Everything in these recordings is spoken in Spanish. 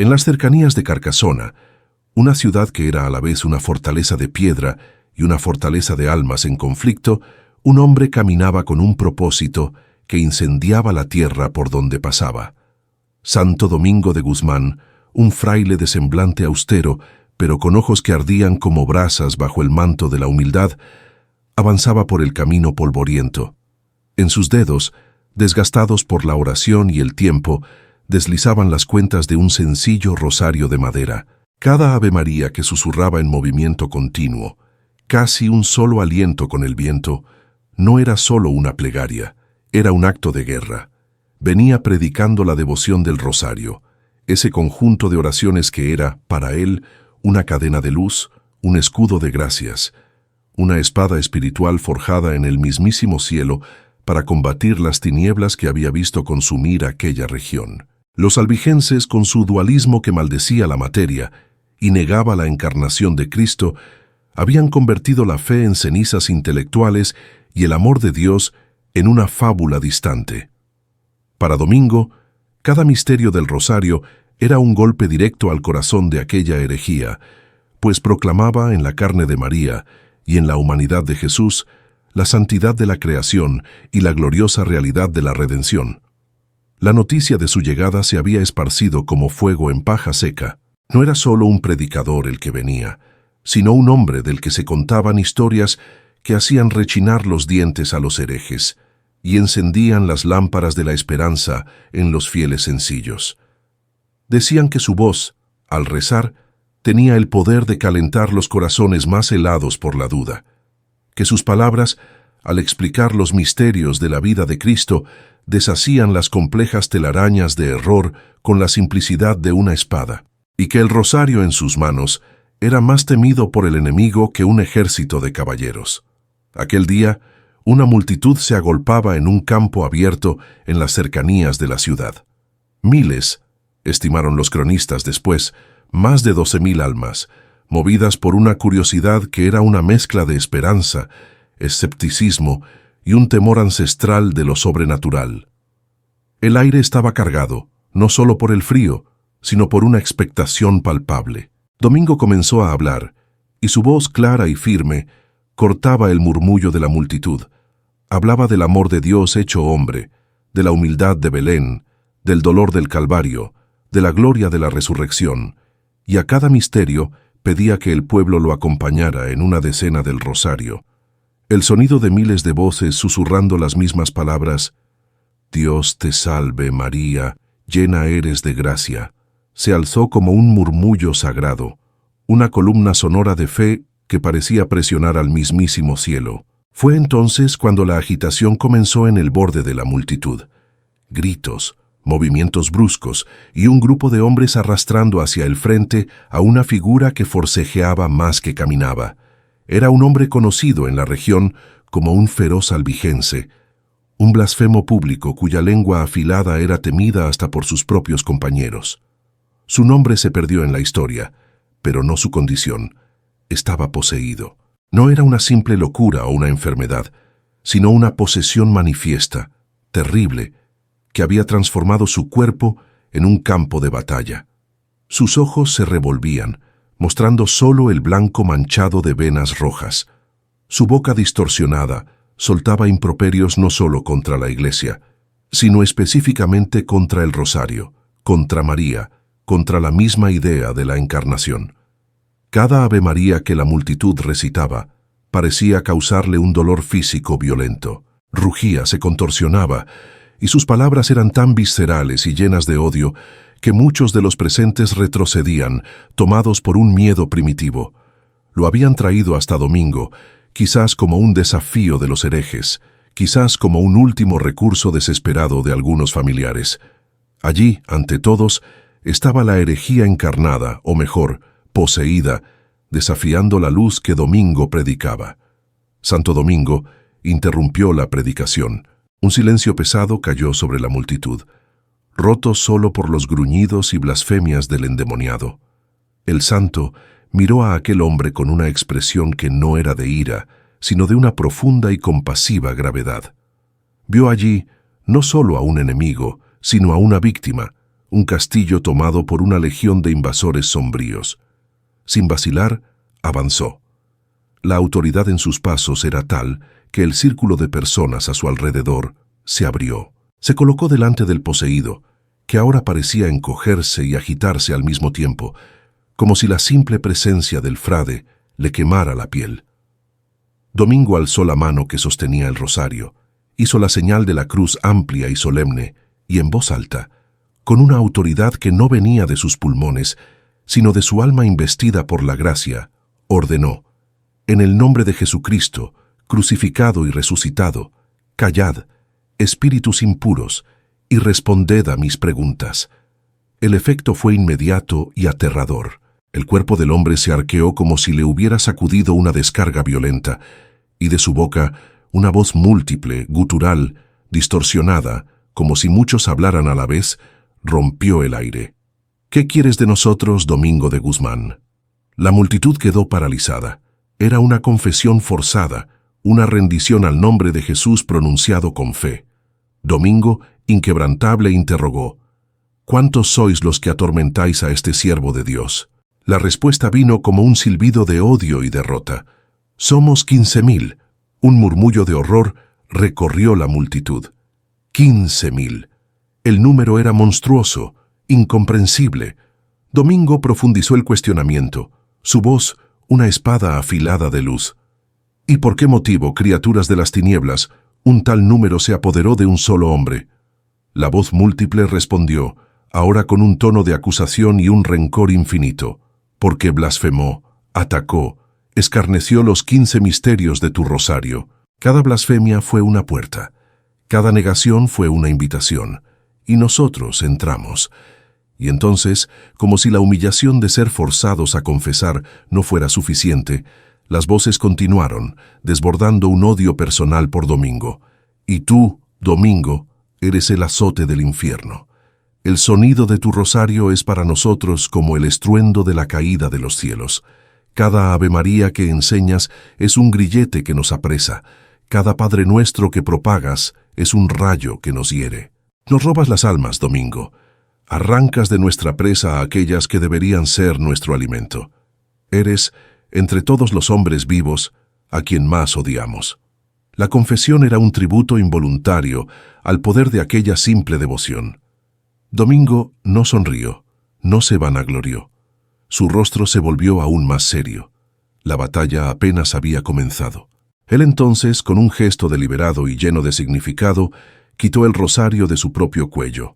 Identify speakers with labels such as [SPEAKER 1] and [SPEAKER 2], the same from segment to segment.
[SPEAKER 1] En las cercanías de Carcasona, una ciudad que era a la vez una fortaleza de piedra y una fortaleza de almas en conflicto, un hombre caminaba con un propósito que incendiaba la tierra por donde pasaba. Santo Domingo de Guzmán, un fraile de semblante austero, pero con ojos que ardían como brasas bajo el manto de la humildad, avanzaba por el camino polvoriento. En sus dedos, desgastados por la oración y el tiempo, deslizaban las cuentas de un sencillo rosario de madera. Cada Ave María que susurraba en movimiento continuo, casi un solo aliento con el viento, no era solo una plegaria, era un acto de guerra. Venía predicando la devoción del rosario, ese conjunto de oraciones que era, para él, una cadena de luz, un escudo de gracias, una espada espiritual forjada en el mismísimo cielo para combatir las tinieblas que había visto consumir aquella región. Los albigenses, con su dualismo que maldecía la materia y negaba la encarnación de Cristo, habían convertido la fe en cenizas intelectuales y el amor de Dios en una fábula distante. Para Domingo, cada misterio del rosario era un golpe directo al corazón de aquella herejía, pues proclamaba en la carne de María y en la humanidad de Jesús la santidad de la creación y la gloriosa realidad de la redención. La noticia de su llegada se había esparcido como fuego en paja seca. No era solo un predicador el que venía, sino un hombre del que se contaban historias que hacían rechinar los dientes a los herejes y encendían las lámparas de la esperanza en los fieles sencillos. Decían que su voz, al rezar, tenía el poder de calentar los corazones más helados por la duda, que sus palabras, al explicar los misterios de la vida de Cristo, deshacían las complejas telarañas de error con la simplicidad de una espada, y que el rosario en sus manos era más temido por el enemigo que un ejército de caballeros. Aquel día, una multitud se agolpaba en un campo abierto en las cercanías de la ciudad. Miles, estimaron los cronistas después, más de 12,000 almas, movidas por una curiosidad que era una mezcla de esperanza, escepticismo y un temor ancestral de lo sobrenatural. El aire estaba cargado, no solo por el frío, sino por una expectación palpable. Domingo comenzó a hablar, y su voz clara y firme cortaba el murmullo de la multitud. Hablaba del amor de Dios hecho hombre, de la humildad de Belén, del dolor del Calvario, de la gloria de la resurrección, y a cada misterio pedía que el pueblo lo acompañara en una decena del rosario. El sonido de miles de voces susurrando las mismas palabras, «Dios te salve, María, llena eres de gracia», se alzó como un murmullo sagrado, una columna sonora de fe que parecía presionar al mismísimo cielo. Fue entonces cuando la agitación comenzó en el borde de la multitud. Gritos, movimientos bruscos y un grupo de hombres arrastrando hacia el frente a una figura que forcejeaba más que caminaba. Era un hombre conocido en la región como un feroz albigense, un blasfemo público cuya lengua afilada era temida hasta por sus propios compañeros. Su nombre se perdió en la historia, pero no su condición. Estaba poseído. No era una simple locura o una enfermedad, sino una posesión manifiesta, terrible, que había transformado su cuerpo en un campo de batalla. Sus ojos se revolvían, mostrando solo el blanco manchado de venas rojas. Su boca distorsionada soltaba improperios no solo contra la Iglesia, sino específicamente contra el rosario, contra María, contra la misma idea de la encarnación. Cada Ave María que la multitud recitaba parecía causarle un dolor físico violento. Rugía, se contorsionaba, y sus palabras eran tan viscerales y llenas de odio que muchos de los presentes retrocedían, tomados por un miedo primitivo. Lo habían traído hasta Domingo, quizás como un desafío de los herejes, quizás como un último recurso desesperado de algunos familiares. Allí, ante todos, estaba la herejía encarnada, o mejor, poseída, desafiando la luz que Domingo predicaba. Santo Domingo interrumpió la predicación. Un silencio pesado cayó sobre la multitud, roto solo por los gruñidos y blasfemias del endemoniado. El santo miró a aquel hombre con una expresión que no era de ira, sino de una profunda y compasiva gravedad. Vio allí no solo a un enemigo, sino a una víctima, un castillo tomado por una legión de invasores sombríos. Sin vacilar, avanzó. La autoridad en sus pasos era tal que el círculo de personas a su alrededor se abrió. Se colocó delante del poseído, que ahora parecía encogerse y agitarse al mismo tiempo, como si la simple presencia del frade le quemara la piel. Domingo alzó la mano que sostenía el rosario, hizo la señal de la cruz amplia y solemne, y en voz alta, con una autoridad que no venía de sus pulmones, sino de su alma investida por la gracia, ordenó: «En el nombre de Jesucristo, crucificado y resucitado, callad, espíritus impuros, y responded a mis preguntas». El efecto fue inmediato y aterrador. El cuerpo del hombre se arqueó como si le hubiera sacudido una descarga violenta, y de su boca una voz múltiple, gutural, distorsionada, como si muchos hablaran a la vez, rompió el aire. «¿Qué quieres de nosotros, Domingo de Guzmán?» La multitud quedó paralizada. Era una confesión forzada, una rendición al nombre de Jesús pronunciado con fe. Domingo, inquebrantable, interrogó: «¿Cuántos sois los que atormentáis a este siervo de Dios?» La respuesta vino como un silbido de odio y derrota. «Somos 15.000». Un murmullo de horror recorrió la multitud. 15.000. El número era monstruoso, incomprensible. Domingo profundizó el cuestionamiento, su voz una espada afilada de luz. ¿Y por qué motivo, criaturas de las tinieblas, un tal número se apoderó de un solo hombre? La voz múltiple respondió, ahora con un tono de acusación y un rencor infinito: «Porque blasfemó, atacó, escarneció los 15 misterios de tu rosario». Cada blasfemia fue una puerta, cada negación fue una invitación, y nosotros entramos. Y entonces, como si la humillación de ser forzados a confesar no fuera suficiente, las voces continuaron, desbordando un odio personal por Domingo. «Y tú, Domingo, eres el azote del infierno. El sonido de tu rosario es para nosotros como el estruendo de la caída de los cielos. Cada Ave María que enseñas es un grillete que nos apresa. Cada Padre Nuestro que propagas es un rayo que nos hiere. Nos robas las almas, Domingo. Arrancas de nuestra presa a aquellas que deberían ser nuestro alimento. Eres, entre todos los hombres vivos, a quien más odiamos». La confesión era un tributo involuntario al poder de aquella simple devoción. Domingo no sonrió, no se vanaglorió. Su rostro se volvió aún más serio. La batalla apenas había comenzado. Él entonces, con un gesto deliberado y lleno de significado, quitó el rosario de su propio cuello,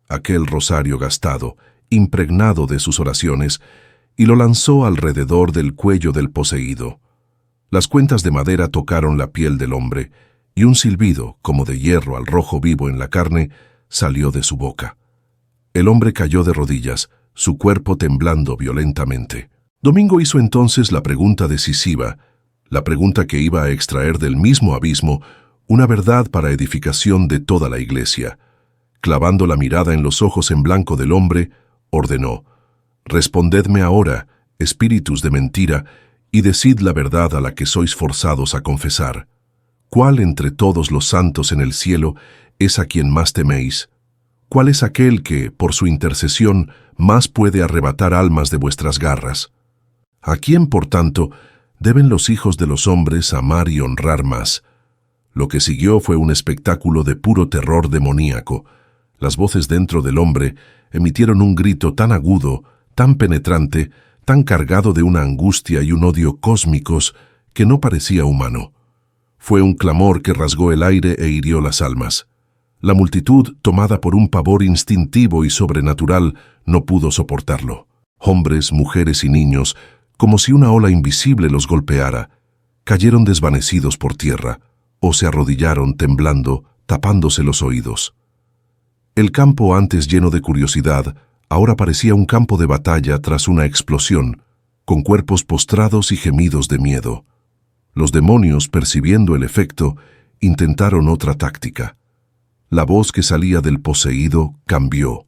[SPEAKER 1] aquel rosario gastado, impregnado de sus oraciones, y lo lanzó alrededor del cuello del poseído. Las cuentas de madera tocaron la piel del hombre, y un silbido, como de hierro al rojo vivo en la carne, salió de su boca. El hombre cayó de rodillas, su cuerpo temblando violentamente. Domingo hizo entonces la pregunta decisiva, la pregunta que iba a extraer del mismo abismo una verdad para edificación de toda la iglesia. Clavando la mirada en los ojos en blanco del hombre, ordenó: «Respondedme ahora, espíritus de mentira, y decid la verdad a la que sois forzados a confesar. ¿Cuál entre todos los santos en el cielo es a quien más teméis? ¿Cuál es aquel que, por su intercesión, más puede arrebatar almas de vuestras garras? ¿A quién, por tanto, deben los hijos de los hombres amar y honrar más?» Lo que siguió fue un espectáculo de puro terror demoníaco. Las voces dentro del hombre emitieron un grito tan agudo, tan penetrante, tan cargado de una angustia y un odio cósmicos que no parecía humano. Fue un clamor que rasgó el aire e hirió las almas. La multitud, tomada por un pavor instintivo y sobrenatural, no pudo soportarlo. Hombres, mujeres y niños, como si una ola invisible los golpeara, cayeron desvanecidos por tierra, o se arrodillaron temblando, tapándose los oídos. El campo, antes lleno de curiosidad, ahora parecía un campo de batalla tras una explosión, con cuerpos postrados y gemidos de miedo. Los demonios, percibiendo el efecto, intentaron otra táctica. La voz que salía del poseído cambió.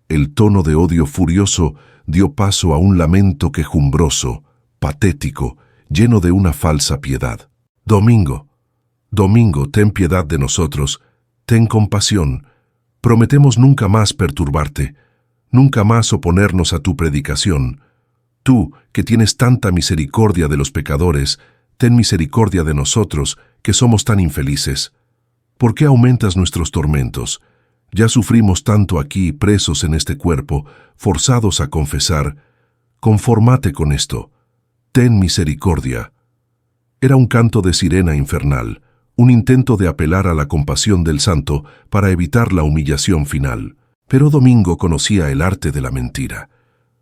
[SPEAKER 1] El tono de odio furioso dio paso a un lamento quejumbroso, patético, lleno de una falsa piedad. «Domingo, Domingo, ten piedad de nosotros, ten compasión. Prometemos nunca más perturbarte. nunca más oponernos a tu predicación. Tú, que tienes tanta misericordia de los pecadores, ten misericordia de nosotros, que somos tan infelices. ¿Por qué aumentas nuestros tormentos? Ya sufrimos tanto aquí, presos en este cuerpo, forzados a confesar. Confórmate con esto. Ten misericordia. Era un canto de sirena infernal, un intento de apelar a la compasión del santo para evitar la humillación final. Pero Domingo conocía el arte de la mentira.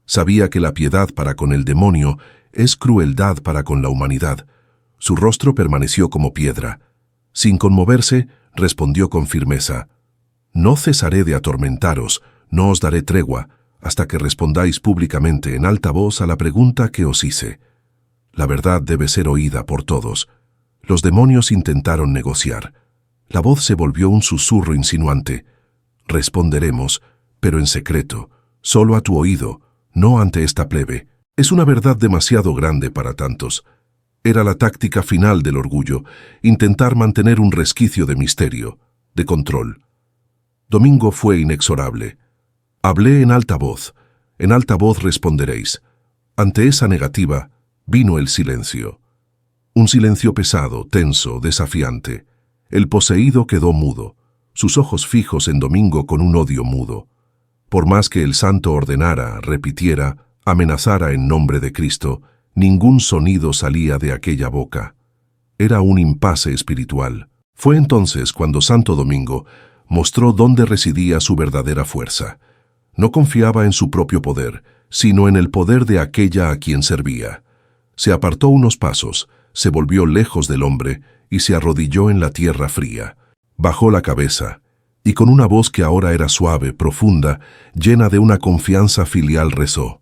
[SPEAKER 1] Sabía que la piedad para con el demonio es crueldad para con la humanidad. Su rostro permaneció como piedra. Sin conmoverse, respondió con firmeza: «No cesaré de atormentaros, no os daré tregua, hasta que respondáis públicamente en alta voz a la pregunta que os hice. La verdad debe ser oída por todos». Los demonios intentaron negociar. La voz se volvió un susurro insinuante. «Responderemos, pero en secreto, solo a tu oído, no ante esta plebe. Es una verdad demasiado grande para tantos». Era la táctica final del orgullo, intentar mantener un resquicio de misterio, de control. Domingo fue inexorable. «Hablé en alta voz responderéis». Ante esa negativa, vino el silencio. Un silencio pesado, tenso, desafiante. El poseído quedó mudo, sus ojos fijos en Domingo con un odio mudo. Por más que el santo ordenara, repitiera, amenazara en nombre de Cristo, ningún sonido salía de aquella boca. Era un impasse espiritual. Fue entonces cuando Santo Domingo mostró dónde residía su verdadera fuerza. No confiaba en su propio poder, sino en el poder de aquella a quien servía. Se apartó unos pasos, se volvió lejos del hombre y se arrodilló en la tierra fría. Bajó la cabeza, y con una voz que ahora era suave, profunda, llena de una confianza filial rezó: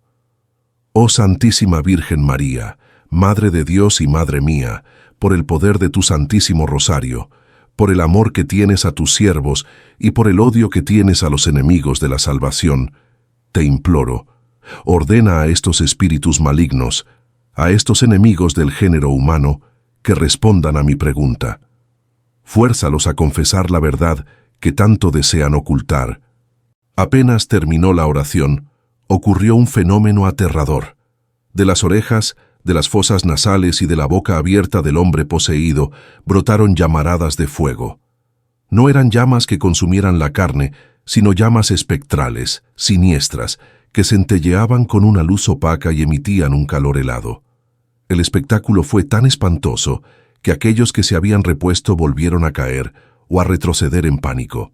[SPEAKER 1] «Oh Santísima Virgen María, Madre de Dios y Madre mía, por el poder de tu Santísimo Rosario, por el amor que tienes a tus siervos y por el odio que tienes a los enemigos de la salvación, te imploro, ordena a estos espíritus malignos, a estos enemigos del género humano, que respondan a mi pregunta. Fuérzalos a confesar la verdad que tanto desean ocultar». Apenas terminó la oración, ocurrió un fenómeno aterrador. De las orejas, de las fosas nasales y de la boca abierta del hombre poseído brotaron llamaradas de fuego. No eran llamas que consumieran la carne, sino llamas espectrales, siniestras, que centelleaban con una luz opaca y emitían un calor helado. El espectáculo fue tan espantoso que aquellos que se habían repuesto volvieron a caer o a retroceder en pánico.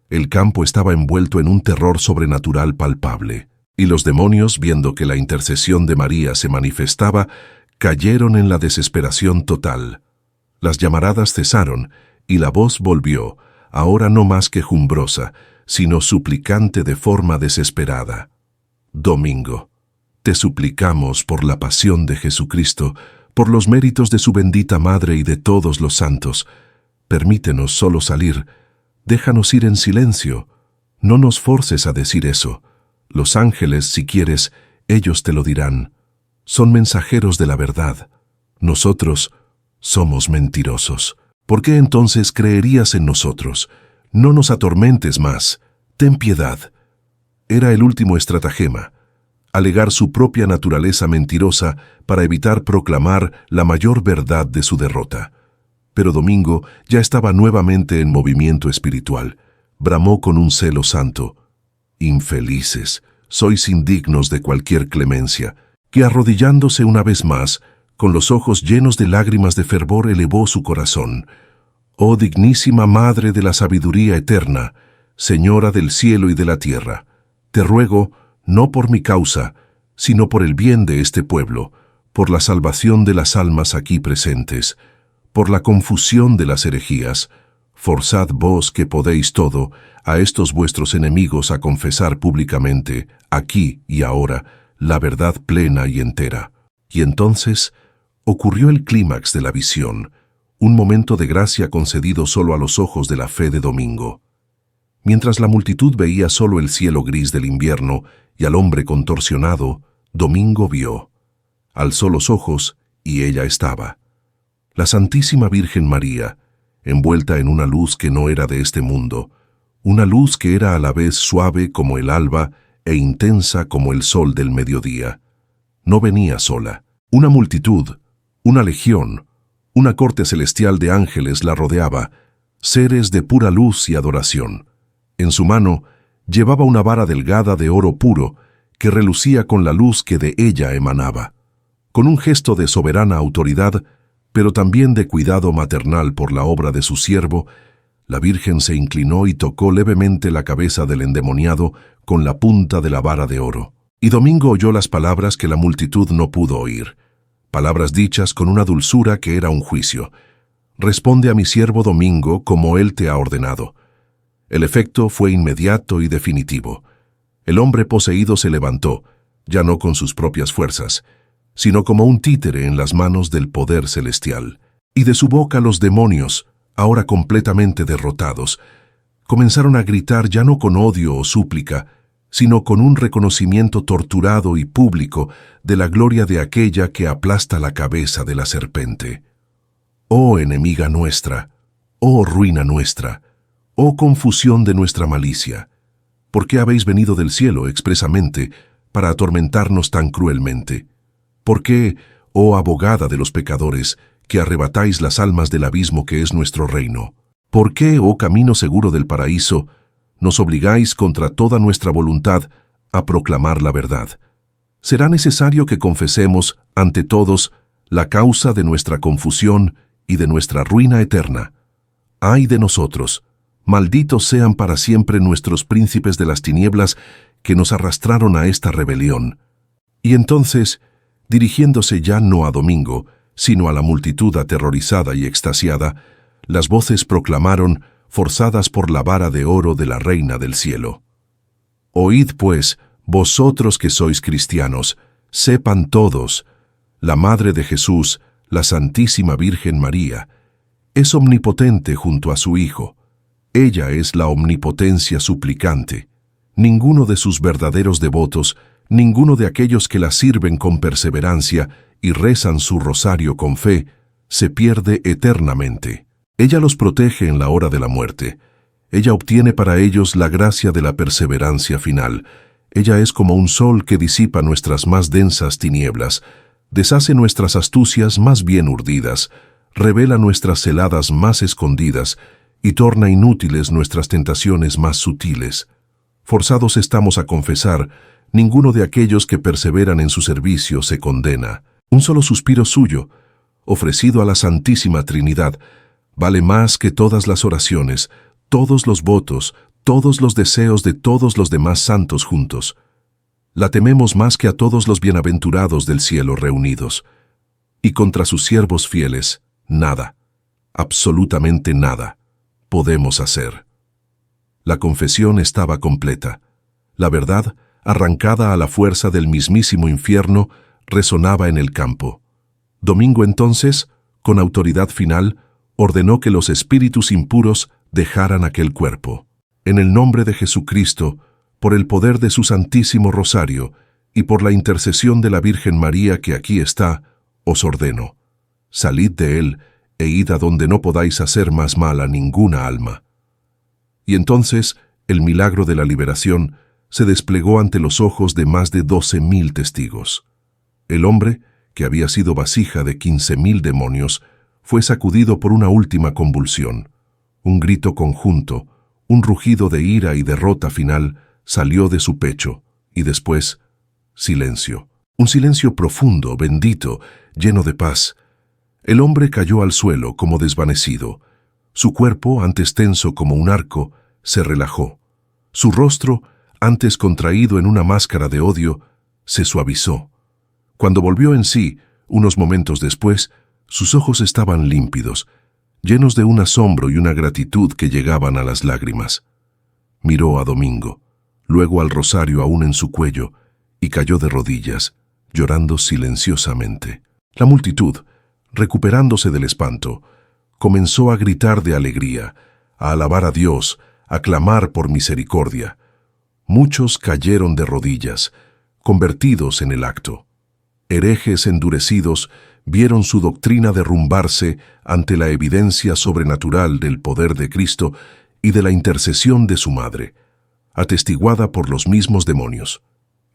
[SPEAKER 1] El campo estaba envuelto en un terror sobrenatural palpable. Y los demonios, viendo que la intercesión de María se manifestaba, cayeron en la desesperación total. Las llamaradas cesaron, y la voz volvió, ahora no más quejumbrosa, sino suplicante de forma desesperada: «Domingo, te suplicamos por la pasión de Jesucristo, por los méritos de su bendita Madre y de todos los santos. Permítenos solo salir, déjanos ir en silencio, no nos forces a decir eso. Los ángeles, si quieres, ellos te lo dirán. Son mensajeros de la verdad. Nosotros somos mentirosos. ¿Por qué entonces creerías en nosotros? No nos atormentes más. Ten piedad». Era el último estratagema, alegar su propia naturaleza mentirosa para evitar proclamar la mayor verdad de su derrota. Pero Domingo ya estaba nuevamente en movimiento espiritual. Bramó con un celo santo: «Infelices, sois indignos de cualquier clemencia», que arrodillándose una vez más, con los ojos llenos de lágrimas de fervor, elevó su corazón: «Oh dignísima Madre de la sabiduría eterna, Señora del cielo y de la tierra, te ruego, no por mi causa, sino por el bien de este pueblo, por la salvación de las almas aquí presentes, por la confusión de las herejías, forzad vos que podéis todo a estos vuestros enemigos a confesar públicamente, aquí y ahora, la verdad plena y entera». Y entonces ocurrió el clímax de la visión, un momento de gracia concedido solo a los ojos de la fe de Domingo. Mientras la multitud veía solo el cielo gris del invierno y al hombre contorsionado, Domingo vio. Alzó los ojos y ella estaba. La Santísima Virgen María, envuelta en una luz que no era de este mundo, una luz que era a la vez suave como el alba e intensa como el sol del mediodía. No venía sola. Una multitud, una legión, una corte celestial de ángeles la rodeaba, seres de pura luz y adoración. En su mano llevaba una vara delgada de oro puro que relucía con la luz que de ella emanaba. Con un gesto de soberana autoridad, pero también de cuidado maternal por la obra de su siervo, la Virgen se inclinó y tocó levemente la cabeza del endemoniado con la punta de la vara de oro. Y Domingo oyó las palabras que la multitud no pudo oír, palabras dichas con una dulzura que era un juicio. «Responde a mi siervo Domingo como él te ha ordenado». El efecto fue inmediato y definitivo. El hombre poseído se levantó, ya no con sus propias fuerzas, sino como un títere en las manos del poder celestial. Y de su boca los demonios, ahora completamente derrotados, comenzaron a gritar ya no con odio o súplica, sino con un reconocimiento torturado y público de la gloria de aquella que aplasta la cabeza de la serpente. «Oh enemiga nuestra, oh ruina nuestra, oh confusión de nuestra malicia, ¿por qué habéis venido del cielo expresamente para atormentarnos tan cruelmente? ¿Por qué, oh abogada de los pecadores, que arrebatáis las almas del abismo que es nuestro reino? ¿Por qué, oh camino seguro del paraíso, nos obligáis contra toda nuestra voluntad a proclamar la verdad? Será necesario que confesemos ante todos la causa de nuestra confusión y de nuestra ruina eterna. ¡Ay de nosotros! Malditos sean para siempre nuestros príncipes de las tinieblas que nos arrastraron a esta rebelión». Y entonces, dirigiéndose ya no a Domingo, sino a la multitud aterrorizada y extasiada, las voces proclamaron, forzadas por la vara de oro de la Reina del Cielo: «Oíd pues, vosotros que sois cristianos, sepan todos, la Madre de Jesús, la Santísima Virgen María, es omnipotente junto a su Hijo. Ella es la omnipotencia suplicante. Ninguno de sus verdaderos devotos, ninguno de aquellos que la sirven con perseverancia y rezan su rosario con fe, se pierde eternamente. Ella los protege en la hora de la muerte. Ella obtiene para ellos la gracia de la perseverancia final. Ella es como un sol que disipa nuestras más densas tinieblas, deshace nuestras astucias más bien urdidas, revela nuestras celadas más escondidas y torna inútiles nuestras tentaciones más sutiles. Forzados estamos a confesar, ninguno de aquellos que perseveran en su servicio se condena. Un solo suspiro suyo, ofrecido a la Santísima Trinidad, vale más que todas las oraciones, todos los votos, todos los deseos de todos los demás santos juntos. La tememos más que a todos los bienaventurados del cielo reunidos. Y contra sus siervos fieles, nada, absolutamente nada, podemos hacer». La confesión estaba completa. La verdad, arrancada a la fuerza del mismísimo infierno, resonaba en el campo. Domingo entonces, con autoridad final, ordenó que los espíritus impuros dejaran aquel cuerpo. En el nombre de Jesucristo, por el poder de su Santísimo Rosario y por la intercesión de la Virgen María que aquí está, os ordeno: salid de él e id a donde no podáis hacer más mal a ninguna alma. Y entonces el milagro de la liberación se desplegó ante los ojos de más de 12.000 testigos. El hombre, que había sido vasija de 15.000 demonios, fue sacudido por una última convulsión. Un grito conjunto, un rugido de ira y derrota final salió de su pecho, y después, silencio. Un silencio profundo, bendito, lleno de paz. El hombre cayó al suelo como desvanecido. Su cuerpo, antes tenso como un arco, se relajó. Su rostro, antes contraído en una máscara de odio, se suavizó. Cuando volvió en sí, unos momentos después, sus ojos estaban límpidos, llenos de un asombro y una gratitud que llegaban a las lágrimas. Miró a Domingo, luego al rosario aún en su cuello, y cayó de rodillas, llorando silenciosamente. La multitud, recuperándose del espanto, comenzó a gritar de alegría, a alabar a Dios, a clamar por misericordia. Muchos cayeron de rodillas, convertidos en el acto. Herejes endurecidos vieron su doctrina derrumbarse ante la evidencia sobrenatural del poder de Cristo y de la intercesión de su Madre. atestiguada por los mismos demonios.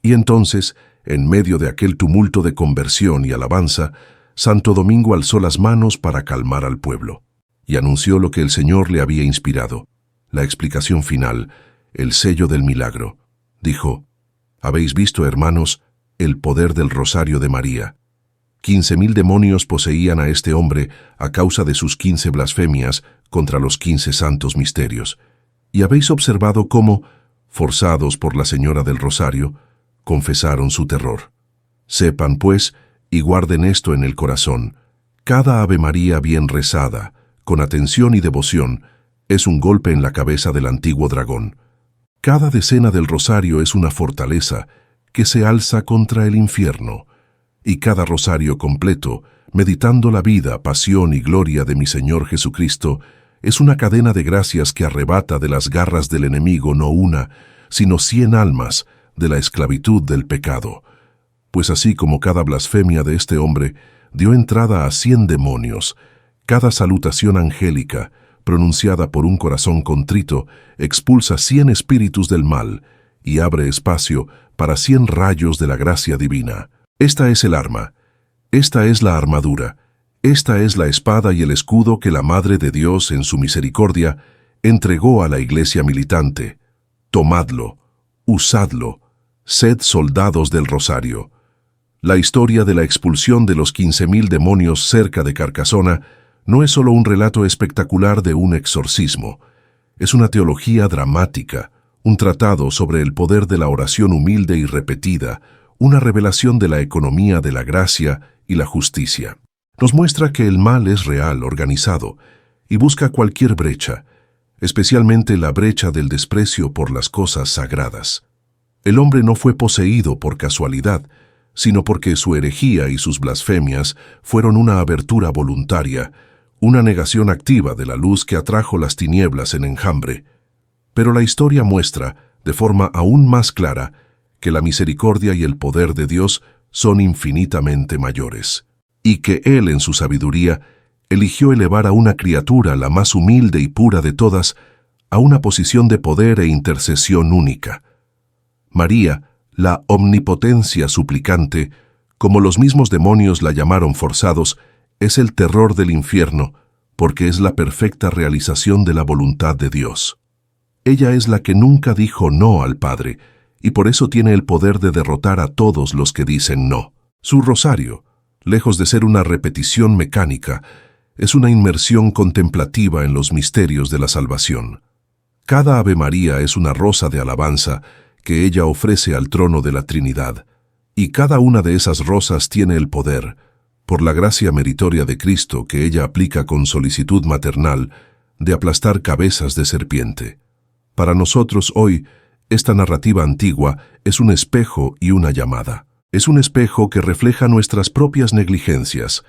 [SPEAKER 1] Y entonces, en medio de aquel tumulto de conversión y alabanza, Santo Domingo alzó las manos para calmar al pueblo, y anunció lo que el Señor le había inspirado, la explicación final, el sello del milagro. Dijo: «Habéis visto, hermanos, el poder del rosario de María. 15.000 demonios poseían a este hombre a causa de sus 15 blasfemias contra los 15 santos misterios. Y habéis observado cómo, forzados por la Señora del Rosario, confesaron su terror. Sepan, pues, y guarden esto en el corazón: cada Ave María bien rezada, con atención y devoción, es un golpe en la cabeza del antiguo dragón. Cada decena del rosario es una fortaleza que se alza contra el infierno, y cada rosario completo, meditando la vida, pasión y gloria de mi Señor Jesucristo, es una cadena de gracias que arrebata de las garras del enemigo no una, sino 100 almas de la esclavitud del pecado. Pues así como cada blasfemia de este hombre dio entrada a 100 demonios, cada salutación angélica, pronunciada por un corazón contrito, expulsa 100 espíritus del mal y abre espacio para 100 rayos de la gracia divina. Esta es el arma, esta es la armadura, esta es la espada y el escudo que la Madre de Dios, en su misericordia, entregó a la Iglesia militante. Tomadlo, usadlo, sed soldados del rosario». La historia de la expulsión de los 15.000 demonios cerca de Carcasona no es solo un relato espectacular de un exorcismo, es una teología dramática, un tratado sobre el poder de la oración humilde y repetida, una revelación de la economía de la gracia y la justicia. Nos muestra que el mal es real, organizado, y busca cualquier brecha, especialmente la brecha del desprecio por las cosas sagradas. El hombre no fue poseído por casualidad, sino porque su herejía y sus blasfemias fueron una abertura voluntaria, una negación activa de la luz que atrajo las tinieblas en enjambre. Pero la historia muestra, de forma aún más clara, que la misericordia y el poder de Dios son infinitamente mayores, y que Él, en su sabiduría, eligió elevar a una criatura, la más humilde y pura de todas, a una posición de poder e intercesión única. María, la omnipotencia suplicante, como los mismos demonios la llamaron forzados, es el terror del infierno, porque es la perfecta realización de la voluntad de Dios. Ella es la que nunca dijo no al Padre, y por eso tiene el poder de derrotar a todos los que dicen no. Su rosario, lejos de ser una repetición mecánica, es una inmersión contemplativa en los misterios de la salvación. Cada Ave María es una rosa de alabanza que ella ofrece al trono de la Trinidad, y cada una de esas rosas tiene el poder, por la gracia meritoria de Cristo que ella aplica con solicitud maternal, de aplastar cabezas de serpiente. Para nosotros hoy, esta narrativa antigua es un espejo y una llamada. Es un espejo que refleja nuestras propias negligencias,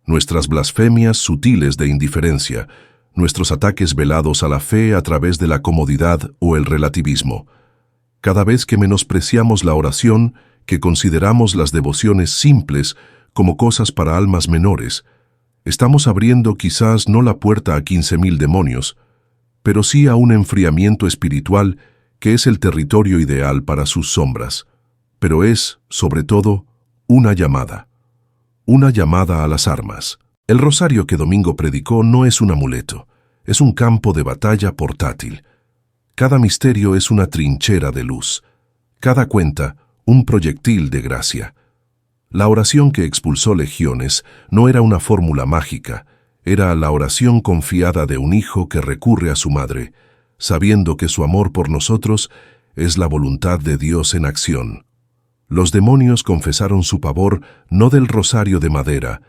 [SPEAKER 1] nuestras blasfemias sutiles de indiferencia, nuestros ataques velados a la fe a través de la comodidad o el relativismo. Cada vez que menospreciamos la oración, que consideramos las devociones simples como cosas para almas menores, estamos abriendo quizás no la puerta a 15.000 demonios, pero sí a un enfriamiento espiritual que es el territorio ideal para sus sombras. Pero es, sobre todo, una llamada a las armas. El rosario que Domingo predicó no es un amuleto, es un campo de batalla portátil. Cada misterio es una trinchera de luz, cada cuenta un proyectil de gracia. La oración que expulsó legiones no era una fórmula mágica, era la oración confiada de un hijo que recurre a su madre, sabiendo que su amor por nosotros es la voluntad de Dios en acción. Los demonios confesaron su pavor no del rosario de madera,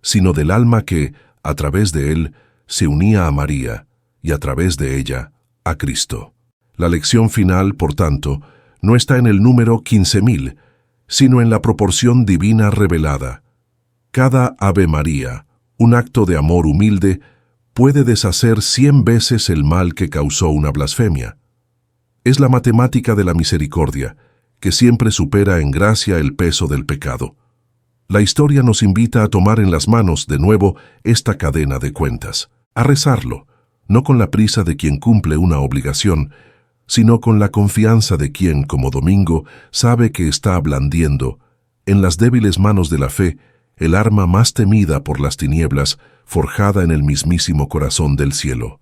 [SPEAKER 1] sino del alma que, a través de él, se unía a María, y a través de ella, a Cristo. La lección final, por tanto, no está en el número 15.000, sino en la proporción divina revelada. Cada Ave María, un acto de amor humilde, puede deshacer 100 veces el mal que causó una blasfemia. Es la matemática de la misericordia, que siempre supera en gracia el peso del pecado. La historia nos invita a tomar en las manos de nuevo esta cadena de cuentas, a rezarlo, no con la prisa de quien cumple una obligación, sino con la confianza de quien, como Domingo, sabe que está blandiendo, en las débiles manos de la fe, el arma más temida por las tinieblas, forjada en el mismísimo corazón del cielo.